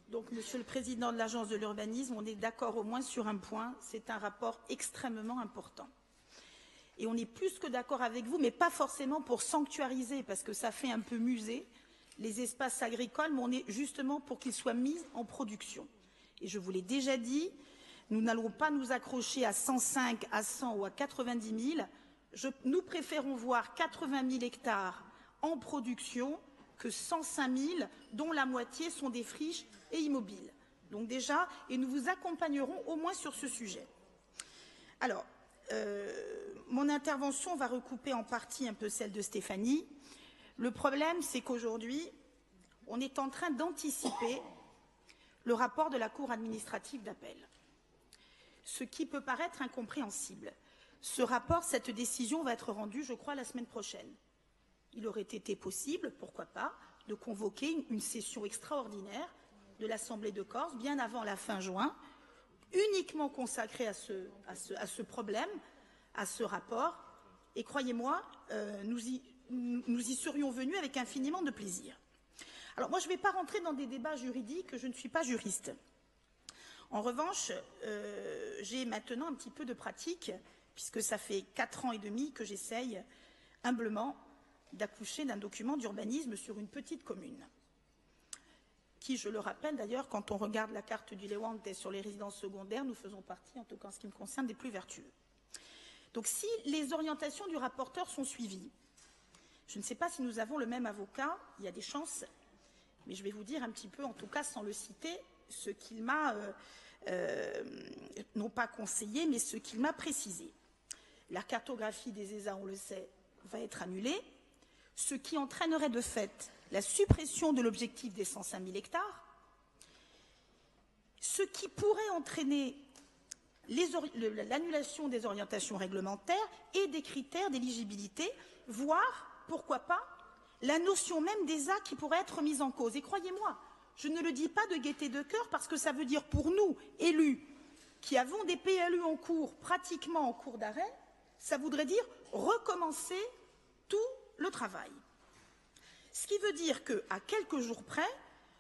Donc, Monsieur le Président de l'Agence de l'urbanisme, on est d'accord au moins sur un point, c'est un rapport extrêmement important. Et on est plus que d'accord avec vous, mais pas forcément pour sanctuariser, parce que ça fait un peu musée, les espaces agricoles, mais on est justement pour qu'ils soient mis en production. Et je vous l'ai déjà dit, nous n'allons pas nous accrocher à 105, à 100 ou à 90 000. Nous préférons voir 80 000 hectares en production que 105 000, dont la moitié sont des friches et immobiles. Donc déjà, et nous vous accompagnerons au moins sur ce sujet. Alors, mon intervention va recouper en partie un peu celle de Stéphanie. Le problème, c'est qu'aujourd'hui, on est en train d'anticiper le rapport de la Cour administrative d'appel, ce qui peut paraître incompréhensible. Ce rapport, cette décision va être rendue, je crois, la semaine prochaine. Il aurait été possible, pourquoi pas, de convoquer une session extraordinaire de l'Assemblée de Corse, bien avant la fin juin, uniquement consacrée à ce problème, à ce rapport. Et croyez-moi, nous y serions venus avec infiniment de plaisir. Alors moi, je ne vais pas rentrer dans des débats juridiques, je ne suis pas juriste. En revanche, j'ai maintenant un petit peu de pratique, puisque ça fait 4 ans et demi que j'essaye humblement d'accoucher d'un document d'urbanisme sur une petite commune, qui, je le rappelle d'ailleurs, quand on regarde la carte du Levante sur les résidences secondaires, nous faisons partie, en tout cas en ce qui me concerne, des plus vertueux. Donc si les orientations du rapporteur sont suivies, je ne sais pas si nous avons le même avocat, il y a des chances, mais je vais vous dire un petit peu, en tout cas sans le citer, ce qu'il m'a, non pas conseillé, mais ce qu'il m'a précisé. La cartographie des ESA, on le sait, va être annulée, ce qui entraînerait de fait la suppression de l'objectif des 105 000 hectares, ce qui pourrait entraîner l'annulation des orientations réglementaires et des critères d'éligibilité, voire, pourquoi pas, la notion même d'ESA qui pourrait être mise en cause. Et croyez-moi, je ne le dis pas de gaieté de cœur parce que ça veut dire pour nous, élus, qui avons des PLU en cours, pratiquement en cours d'arrêt, ça voudrait dire recommencer tout le travail. Ce qui veut dire qu'à quelques jours près,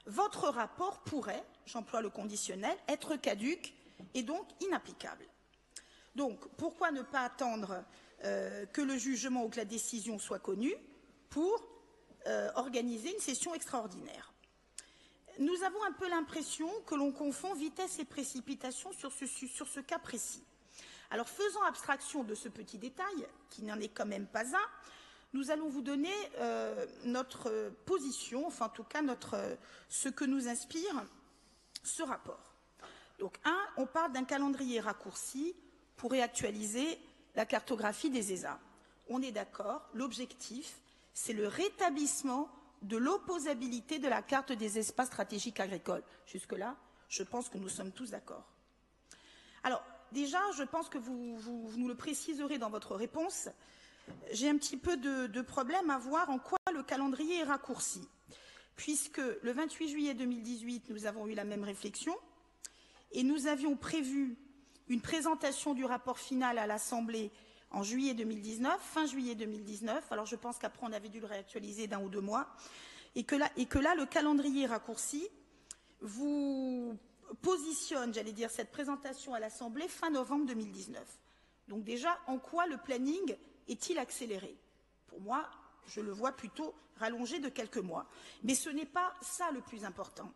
votre rapport pourrait, j'emploie le conditionnel, être caduc et donc inapplicable. Donc, pourquoi ne pas attendre que le jugement ou que la décision soit connue pour organiser une session extraordinaire? Nous avons un peu l'impression que l'on confond vitesse et précipitation sur ce cas précis. Alors, faisant abstraction de ce petit détail, qui n'en est quand même pas un, nous allons vous donner notre position, enfin en tout cas ce que nous inspire ce rapport. Donc, on parle d'un calendrier raccourci pour réactualiser la cartographie des ESA. On est d'accord, l'objectif, c'est le rétablissement de l'opposabilité de la carte des espaces stratégiques agricoles. Jusque-là, je pense que nous sommes tous d'accord. Alors, déjà, je pense que vous nous le préciserez dans votre réponse. J'ai un petit peu de problème à voir en quoi le calendrier est raccourci, puisque le 28 juillet 2018, nous avons eu la même réflexion et nous avions prévu une présentation du rapport final à l'Assemblée en juillet 2019, fin juillet 2019. Alors je pense qu'après on avait dû le réactualiser d'1 ou 2 mois et que là le calendrier raccourci vous positionne, j'allais dire, cette présentation à l'Assemblée fin novembre 2019. Donc déjà, en quoi le planning est-il accéléré? Pour moi, je le vois plutôt rallongé de quelques mois. Mais ce n'est pas ça le plus important.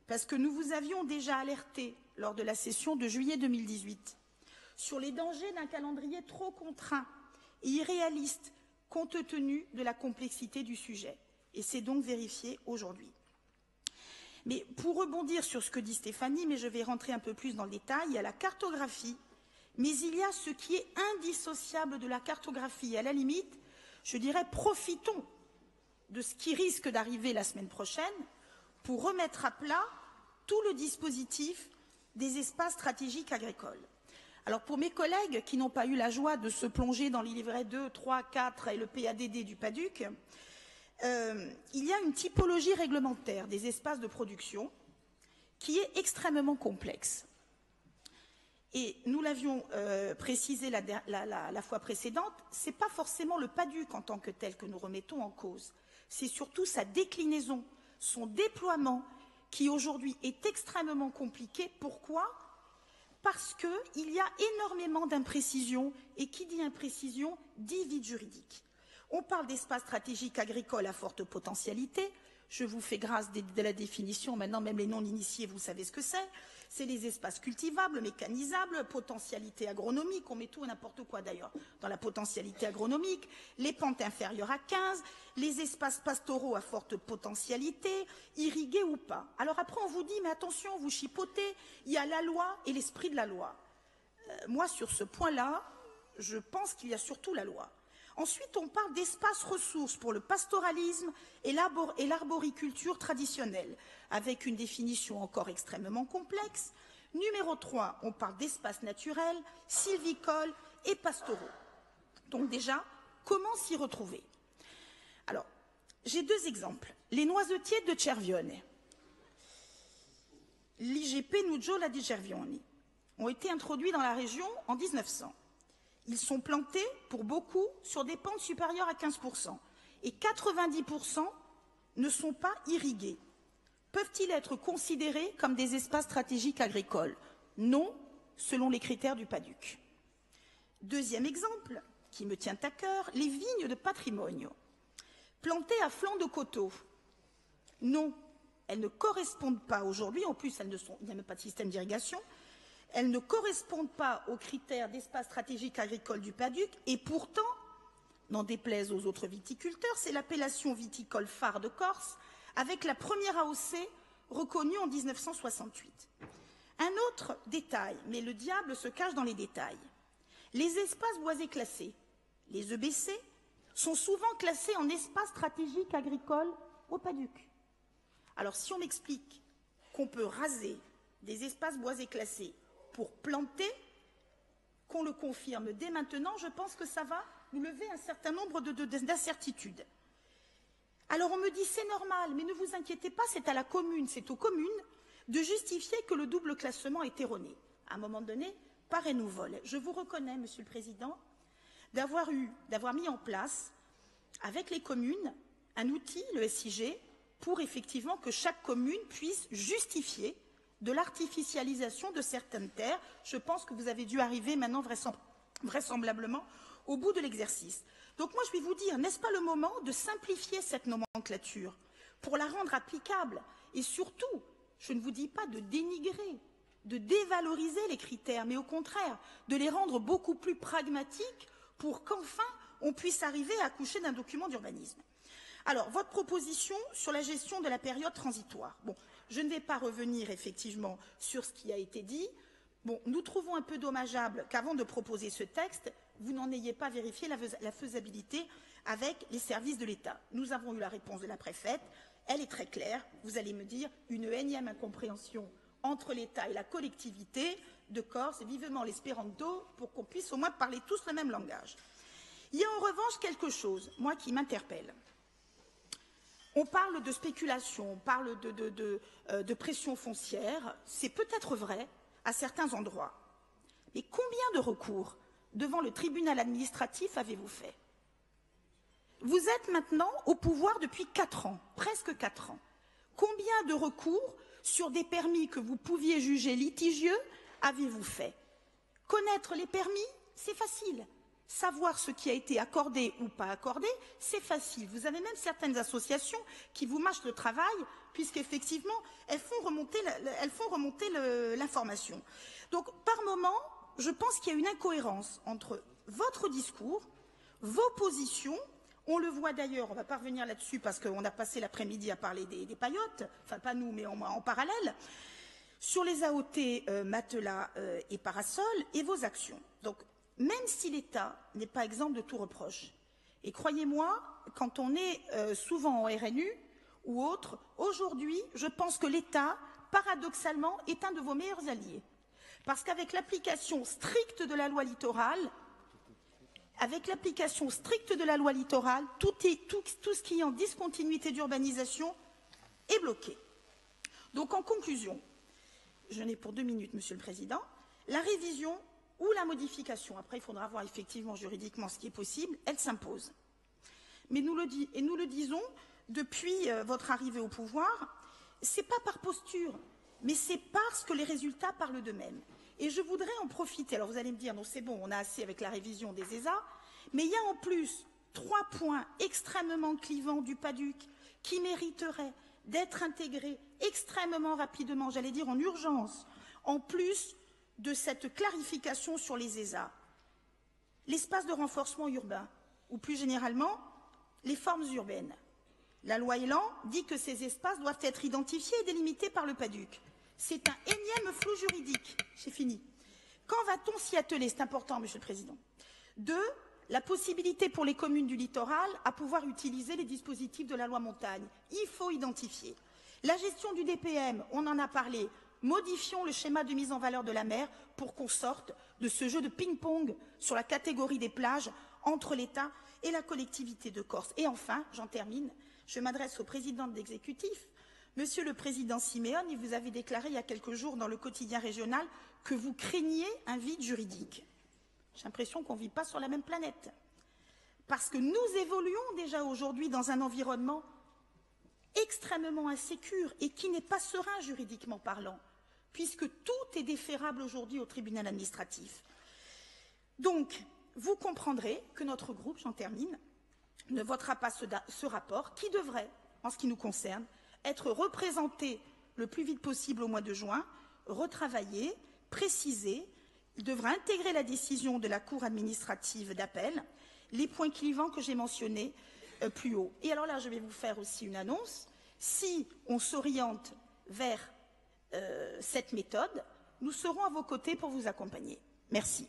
Parce que nous vous avions déjà alerté lors de la session de juillet 2018 sur les dangers d'un calendrier trop contraint et irréaliste compte tenu de la complexité du sujet. Et c'est donc vérifié aujourd'hui. Mais pour rebondir sur ce que dit Stéphanie, mais je vais rentrer un peu plus dans le détail, il y a la cartographie, mais il y a ce qui est indissociable de la cartographie. À la limite, je dirais, profitons de ce qui risque d'arriver la semaine prochaine pour remettre à plat tout le dispositif des espaces stratégiques agricoles. Alors pour mes collègues qui n'ont pas eu la joie de se plonger dans les livrets 2, 3, 4 et le PADD du PADUC, il y a une typologie réglementaire des espaces de production qui est extrêmement complexe. Et nous l'avions précisé la fois précédente, ce n'est pas forcément le PADUC en tant que tel que nous remettons en cause, c'est surtout sa déclinaison, son déploiement, qui aujourd'hui est extrêmement compliqué. Pourquoi? Parce qu'il y a énormément d'imprécisions, et qui dit imprécision dit vide juridique. On parle d'espace stratégique agricole à forte potentialité. Je vous fais grâce de la définition, maintenant même les non-initiés, vous savez ce que c'est. C'est les espaces cultivables, mécanisables, potentialité agronomique, on met tout et n'importe quoi d'ailleurs dans la potentialité agronomique, les pentes inférieures à 15, les espaces pastoraux à forte potentialité, irrigués ou pas. Alors après on vous dit, mais attention, vous chipotez, il y a la loi et l'esprit de la loi. Moi sur ce point-là, je pense qu'il y a surtout la loi. Ensuite, on parle d'espaces ressources pour le pastoralisme et l'arboriculture traditionnelle, avec une définition encore extrêmement complexe. Numéro 3, on parle d'espaces naturels, sylvicoles et pastoraux. Donc déjà, comment s'y retrouver? Alors, j'ai deux exemples. Les noisetiers de Cervione, l'IGP Nuggiola di Cervione, ont été introduits dans la région en 1900. Ils sont plantés, pour beaucoup, sur des pentes supérieures à 15%. Et 90% ne sont pas irrigués. Peuvent-ils être considérés comme des espaces stratégiques agricoles? Non, selon les critères du PADUC. Deuxième exemple, qui me tient à cœur, les vignes de patrimonio. Plantées à flanc de coteaux. Non, elles ne correspondent pas aujourd'hui, en plus il n'y a même pas de système d'irrigation, elles ne correspondent pas aux critères d'espace stratégique agricole du PADUC et pourtant, n'en déplaise aux autres viticulteurs, c'est l'appellation viticole phare de Corse avec la première AOC reconnue en 1968. Un autre détail, mais le diable se cache dans les détails. Les espaces boisés classés, les EBC, sont souvent classés en espace stratégique agricole au PADUC. Alors si on m'explique qu'on peut raser des espaces boisés classés pour planter, qu'on le confirme dès maintenant, je pense que ça va nous lever un certain nombre d'incertitudes. Alors on me dit c'est normal, mais ne vous inquiétez pas, c'est à la commune, c'est aux communes de justifier que le double classement est erroné. À un moment donné, parez nous vol. Je vous reconnais, Monsieur le Président, d'avoir mis en place avec les communes un outil, le SIG, pour effectivement que chaque commune puisse justifier de l'artificialisation de certaines terres. Je pense que vous avez dû arriver maintenant vraisemblablement au bout de l'exercice. Donc moi je vais vous dire, n'est-ce pas le moment de simplifier cette nomenclature pour la rendre applicable et surtout, je ne vous dis pas de dénigrer, de dévaloriser les critères, mais au contraire, de les rendre beaucoup plus pragmatiques pour qu'enfin on puisse arriver à accoucher d'un document d'urbanisme. Alors, votre proposition sur la gestion de la période transitoire. Bon, je ne vais pas revenir effectivement sur ce qui a été dit. Bon, nous trouvons un peu dommageable qu'avant de proposer ce texte, vous n'en ayez pas vérifié la faisabilité avec les services de l'État. Nous avons eu la réponse de la préfète, elle est très claire. Vous allez me dire une énième incompréhension entre l'État et la collectivité de Corse, vivement l'espéranto, pour qu'on puisse au moins parler tous le même langage. Il y a en revanche quelque chose, moi, qui m'interpelle. On parle de spéculation, on parle de pression foncière, c'est peut-être vrai à certains endroits. Mais combien de recours devant le tribunal administratif avez-vous fait? Vous êtes maintenant au pouvoir depuis 4 ans, presque 4 ans. Combien de recours sur des permis que vous pouviez juger litigieux avez-vous fait? Connaître les permis, c'est facile. Savoir ce qui a été accordé ou pas accordé, c'est facile. Vous avez même certaines associations qui vous mâchent le travail, puisqu'effectivement, elles font remonter l'information. Donc, par moment, je pense qu'il y a une incohérence entre votre discours, vos positions. On le voit d'ailleurs, on ne va pas revenir là-dessus parce qu'on a passé l'après-midi à parler des paillotes, enfin pas nous, mais en parallèle, sur les AOT, matelas et parasols et vos actions. Donc, même si l'État n'est pas exempt de tout reproche, et croyez-moi, quand on est souvent en RNU ou autre, aujourd'hui, je pense que l'État, paradoxalement, est un de vos meilleurs alliés. Parce qu'avec l'application stricte de la loi littorale, tout ce qui est en discontinuité d'urbanisation est bloqué. Donc, en conclusion, je n'ai pour 2 minutes, Monsieur le Président, la révision ou la modification, après il faudra voir effectivement juridiquement ce qui est possible, elle s'impose. Mais nous le disons depuis votre arrivée au pouvoir, c'est pas par posture, mais c'est parce que les résultats parlent d'eux-mêmes. Et je voudrais en profiter. Alors vous allez me dire, non c'est bon, on a assez avec la révision des ESA, mais il y a en plus 3 points extrêmement clivants du PADUC qui mériteraient d'être intégrés extrêmement rapidement, j'allais dire en urgence, en plus de cette clarification sur les ESA. L'espace de renforcement urbain, ou plus généralement, les formes urbaines. La loi Elan dit que ces espaces doivent être identifiés et délimités par le PADUC. C'est un énième flou juridique. J'ai fini. Quand va-t-on s'y atteler? C'est important, Monsieur le Président. 2. La possibilité pour les communes du littoral à pouvoir utiliser les dispositifs de la loi montagne. Il faut identifier. La gestion du DPM, on en a parlé. Modifions le schéma de mise en valeur de la mer pour qu'on sorte de ce jeu de ping-pong sur la catégorie des plages entre l'État et la collectivité de Corse. Et enfin, j'en termine, je m'adresse au président de l'exécutif. Monsieur le Président Siméon, vous avez déclaré il y a quelques jours dans le quotidien régional que vous craigniez un vide juridique. J'ai l'impression qu'on ne vit pas sur la même planète. Parce que nous évoluons déjà aujourd'hui dans un environnement extrêmement insécure et qui n'est pas serein juridiquement parlant, puisque tout est déférable aujourd'hui au tribunal administratif. Donc, vous comprendrez que notre groupe, j'en termine, ne votera pas ce rapport qui devrait, en ce qui nous concerne, être représenté le plus vite possible au mois de juin, retravaillé, précisé. Il devra intégrer la décision de la Cour administrative d'appel, les points clivants que j'ai mentionnés plus haut. Et alors là, je vais vous faire aussi une annonce. Si on s'oriente vers cette méthode, nous serons à vos côtés pour vous accompagner. Merci.